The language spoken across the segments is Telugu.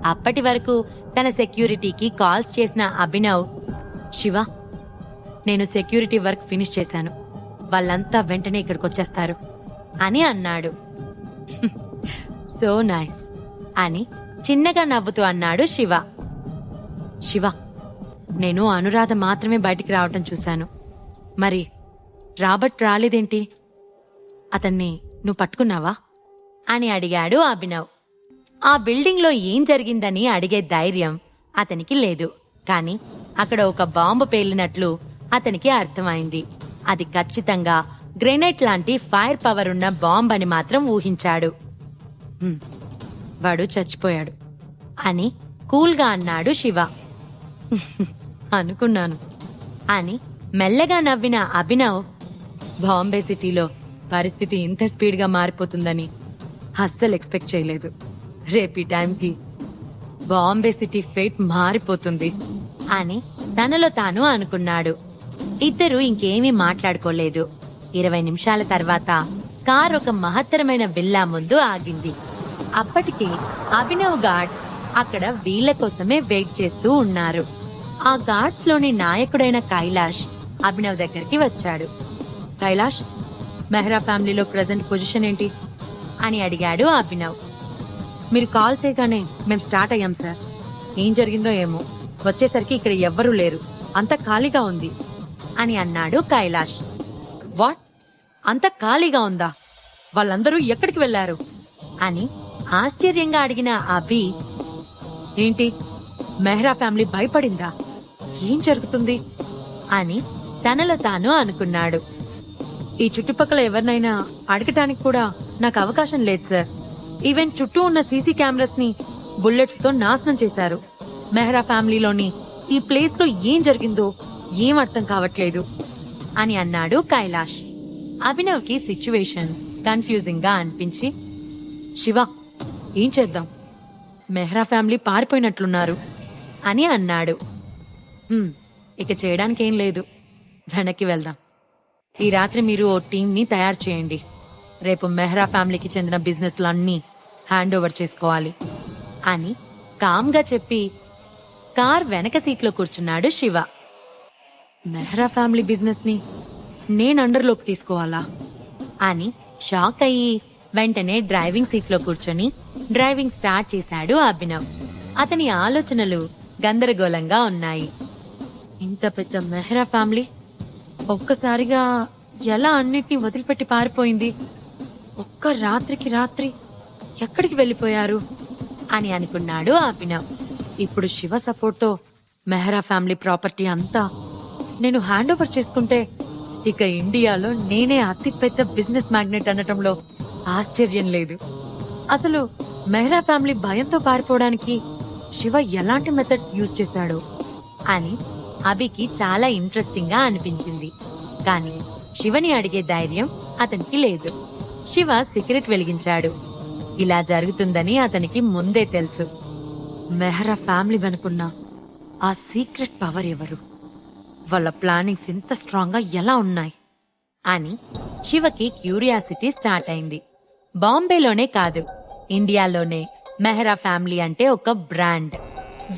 అప్పటి వరకు తన సెక్యూరిటీకి కాల్స్ చేసిన అభినవ్, శివ, నేను సెక్యూరిటీ వర్క్ ఫినిష్ చేశాను, వాళ్ళంతా వెంటనే ఇక్కడికొచ్చేస్తారు అని అన్నాడు. సో నైస్ అని చిన్నగా నవ్వుతూ అన్నాడు శివ. శివ, నేను అనురాధ మాత్రమే బయటికి రావటం చూశాను, మరి రాబర్ట్ రాలేదేంటి? అతన్ని నువ్వు పట్టుకున్నావా అని అడిగాడు అభినవ్. ఆ బిల్డింగ్లో ఏం జరిగిందని అడిగే ధైర్యం అతనికి లేదు. కాని అక్కడ ఒక బాంబు పేలినట్లు అతనికి అర్థమైంది. అది ఖచ్చితంగా గ్రెనేడ్ లాంటి ఫైర్ పవర్ ఉన్న బాంబ్ అని మాత్రం ఊహించాడు. వాడు చచ్చిపోయాడు అని కూల్గా అన్నాడు శివ. అనుకున్నాను అని మెల్లగా నవ్విన అభినవ్, బాంబే సిటీలో పరిస్థితి ఇంత స్పీడ్గా మారిపోతుందని అస్సలు ఎక్స్పెక్ట్ చేయలేదు. రేపీ టైంకి బాంబే సిటీ ఫేట్ మారిపోతుంది అని తనలో తాను అనుకున్నాడు. ఇద్దరు ఇంకేమీ మాట్లాడుకోలేదు. 20 నిమిషాల తర్వాత కార్ ఒక మహత్తరమైన విల్లా ముందు ఆగింది. అప్పటికి అభినవ్ గార్డ్స్ అక్కడ వీళ్ల కోసమే వెయిట్ చేస్తూ ఉన్నారు. ఆ గార్డ్స్ లోని నాయకుడైన కైలాష్ అభినవ్ దగ్గరికి వచ్చాడు. కైలాష్, మెహ్రా ఫ్యామిలీలో ప్రెజెంట్ పొజిషన్ ఏంటి అని అడిగాడు అభినవ్. మీరు కాల్ చేయగానే మేం స్టార్ట్ అయ్యాం సార్. ఏం జరిగిందో ఏమో, వచ్చేసరికి ఇక్కడ ఎవ్వరూ లేరు, అంత ఖాళీగా ఉంది అని అన్నాడు కైలాష్. వాట్, అంత ఖాళీగా ఉందా? వాళ్ళందరూ ఎక్కడికి వెళ్లారు అని ఆశ్చర్యంగా అడిగిన అభి, ఏంటి మెహ్రా ఫ్యామిలీ భయపడిందా? ఏం జరుగుతుంది అని తనలో తాను అనుకున్నాడు. ఈ చుట్టుపక్కల ఎవరినైనా అడగటానికి కూడా నాకు అవకాశం లేదు సార్. ఈవెన్ చుట్టూ ఉన్న సీసీ కెమెరాస్ ని బుల్లెట్స్ తో నాశనం చేశారు. మెహ్రా ఫ్యామిలీలోని ఈ ప్లేస్ లో ఏం జరిగిందో ఏం అర్థం కావట్లేదు అని అన్నాడు కైలాష్. అభినవ్ కి సిచ్యువేషన్ కన్ఫ్యూజింగ్ గా అనిపించి, శివ, ఏం చేద్దాం? మెహ్రా ఫ్యామిలీ పారిపోయినట్లున్నారు అని అన్నాడు. ఇక చేయడానికేం లేదు, వెనక్కి వెళ్దాం. ఈ రాత్రి మీరు ఓ టీంని తయారు చేయండి. రేపు మెహ్రా ఫ్యామిలీకి చెందిన బిజినెస్లన్నీ హ్యాండ్ ఓవర్ చేసుకోవాలి అని కామ్గా చెప్పి కార్ వెనక సీట్లో కూర్చున్నాడు శివ. మెహ్రా ఫ్యామిలీ బిజినెస్ ని నేను అండర్లోకి తీసుకోవాలా అని షాక్ అయ్యి వెంటనే డ్రైవింగ్ సీట్లో కూర్చొని డ్రైవింగ్ స్టార్ట్ చేశాడు అభినవ్. అతని ఆలోచనలు గందరగోళంగా ఉన్నాయి. ఇంత పెద్ద మెహ్రా ఫ్యామిలీ ఒక్కసారిగా ఎలా అన్నిటినీ వదిలిపెట్టి పారిపోయింది? ఒక్క రాత్రికి రాత్రి ఎక్కడికి వెళ్ళిపోయారు అని అనుకున్నాడు అభినవ్. ఇప్పుడు శివ సపోర్ట్తో మెహ్రా ఫ్యామిలీ ప్రాపర్టీ అంతా నేను హ్యాండ్ ఓవర్ చేసుకుంటే ఇక ఇండియాలో నేనే అతిపెద్ద బిజినెస్ మ్యాగ్నెట్ అనటంలో ఆశ్చర్యం లేదు. అసలు మెహ్రా ఫ్యామిలీ భయంతో పారిపోవడానికి శివ ఎలాంటి మెథడ్స్ యూజ్ చేశాడు అని అభికి చాలా ఇంట్రెస్టింగ్ గా అనిపించింది. కానీ శివని అడిగే ధైర్యం అతనికి లేదు. శివ సిగరెట్ వెలిగించాడు. ఇలా జరుగుతుందని అతనికి ముందే తెలుసు. మెహ్రా ఫ్యామిలీ వెనుకున్న ఆ సీక్రెట్ పవర్ ఎవరు? వాళ్ళ ప్లానింగ్స్ ఇంత స్ట్రాంగ్ గా ఎలా ఉన్నాయి అని శివకి క్యూరియాసిటీ స్టార్ట్ అయింది. బాంబేలోనే కాదు, ఇండియాలోనే మెహ్రా ఫ్యామిలీ అంటే ఒక బ్రాండ్.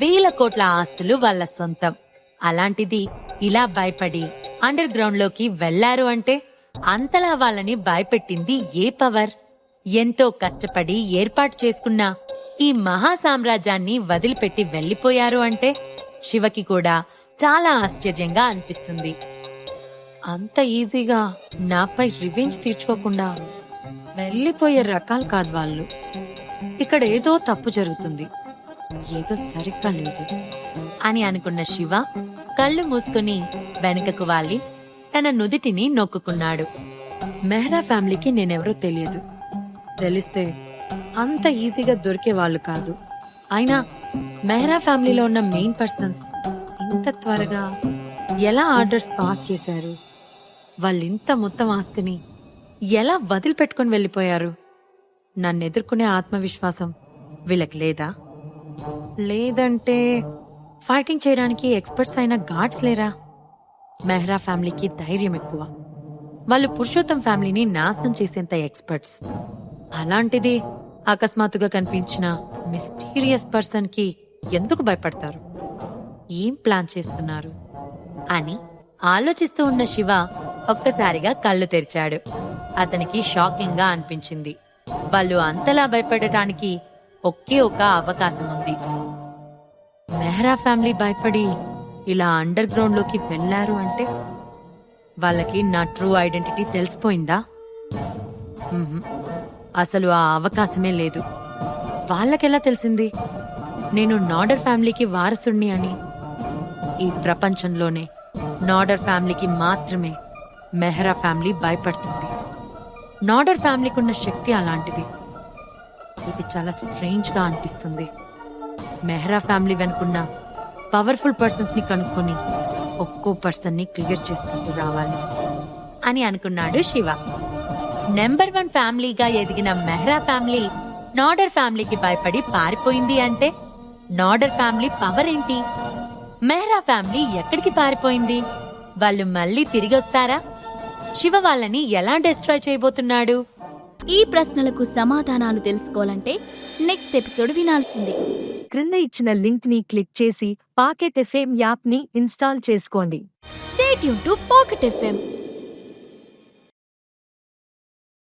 1000 కోట్ల ఆస్తులు వాళ్ళ సొంతం. అలాంటిది ఇలా భయపడి అండర్ గ్రౌండ్ లోకి వెళ్లారు అంటే అంతలా వాళ్ళని భయపెట్టింది ఏ పవర్? ఎంతో కష్టపడి ఏర్పాటు చేసుకున్న ఈ మహా సామ్రాజ్యాన్ని వదిలిపెట్టి వెళ్లిపోయారు అంటే శివకి కూడా చాలా ఆశ్చర్యంగా అనిపిస్తుంది. అంత ఈజీగా నాపై రివెంజ్ తీర్చుకోకుండా వెళ్లిపోయే రకాలు కాదు వాళ్ళు. ఇక్కడ ఏదో తప్పు జరుగుతుంది, ఏదో సరిగ్గా లేదు అని అనుకున్న శివ కళ్ళు మూసుకుని వెనుకకు వాలి తన నుదిటిని నొక్కుకున్నాడు. మెహ్రా ఫ్యామిలీకి నేనెవరో తెలియదు. తెలిస్తే అంత ఈజీగా దొరికే వాళ్ళు కాదు. అయినా మెహ్రా ఫ్యామిలీలో ఉన్న మెయిన్ పర్సన్స్ ఇంత త్వరగా ఎలా ఆర్డర్స్ పాస్ చేశారు? వాళ్ళింత మొత్తం ఆస్తిని ఎలా వదిలిపెట్టుకుని వెళ్ళిపోయారు? నన్ను ఎదుర్కొనే ఆత్మవిశ్వాసం వీళ్ళకి లేదా? లేదంటే ఫైటింగ్ చేయడానికి ఎక్స్పర్ట్స్ అయిన గార్డ్స్ లేరా? మెహ్రా ఫ్యామిలీకి ధైర్యం ఎక్కువ. వాళ్ళు పురుషోత్తం ఫ్యామిలీని నాశనం చేసేంత ఎక్స్పర్ట్స్. అలాంటిది అకస్మాత్తుగా కనిపించిన మిస్టీరియస్ పర్సన్ కి ఎందుకు భయపడతారు? ఏం ప్లాన్ చేస్తున్నారు అని ఆలోచిస్తూ ఉన్న శివ ఒక్కసారిగా కళ్ళు తెరిచాడు. అతనికి షాకింగ్ గా అనిపించింది. వాళ్ళు అంతలా భయపడటానికి ఒకే ఒక అవకాశం ఉంది. మెహ్రా ఫ్యామిలీ భయపడి ఇలా అండర్ గ్రౌండ్ లోకి వెళ్ళారు అంటే వాళ్ళకి నా ట్రూ ఐడెంటిటీ తెలిసిపోయిందా? అసలు ఆ అవకాశమే లేదు. వాళ్ళకెలా తెలిసింది నేను నాడర్ ఫ్యామిలీకి వారసుణ్ణి అని? ఈ ప్రపంచంలోనే నాడర్ ఫ్యామిలీకి మాత్రమే మెహ్రా ఫ్యామిలీ భయపడుతుంది. నాడర్ ఫ్యామిలీకి ఉన్న శక్తి అలాంటిది. ఇది చాలా స్ట్రేంజ్ గా అనిపిస్తుంది. మెహ్రా ఫ్యామిలీ వెనుకున్న పవర్ఫుల్ పర్సన్స్ ని కనుక్కొని ఒక్కో పర్సన్ ని క్లియర్ చేసుకుంటూ రావాలి అని అనుకున్నాడు శివ. నెంబర్ 1 ఫ్యామిలీగా ఎదిగిన మెహ్రా ఫ్యామిలీ నాడర్ ఫ్యామిలీకి భయపడి పారిపోయింది అంటే నాడర్ ఫ్యామిలీ పవర్ ఏంటి? మెహ్రా ఫ్యామిలీ ఎక్కడికి పారిపోయింది? వాళ్ళు మళ్ళీ తిరిగి వస్తారా? శివ వాళ్ళని ఎలా డిస్ట్రాయ్ చేయబోతున్నాడు? ఈ ప్రశ్నలకు సమాధానాలు తెలుసుకోవాలంటే నెక్స్ట్ ఎపిసోడ్ వినాల్సిందే. క్రింద ఇచ్చిన లింక్ ని క్లిక్ చేసి పాకెట్ ఎఫ్ఎం యాప్ ని ఇన్స్టాల్ చేసుకోండి. Stay tune to pocket FM.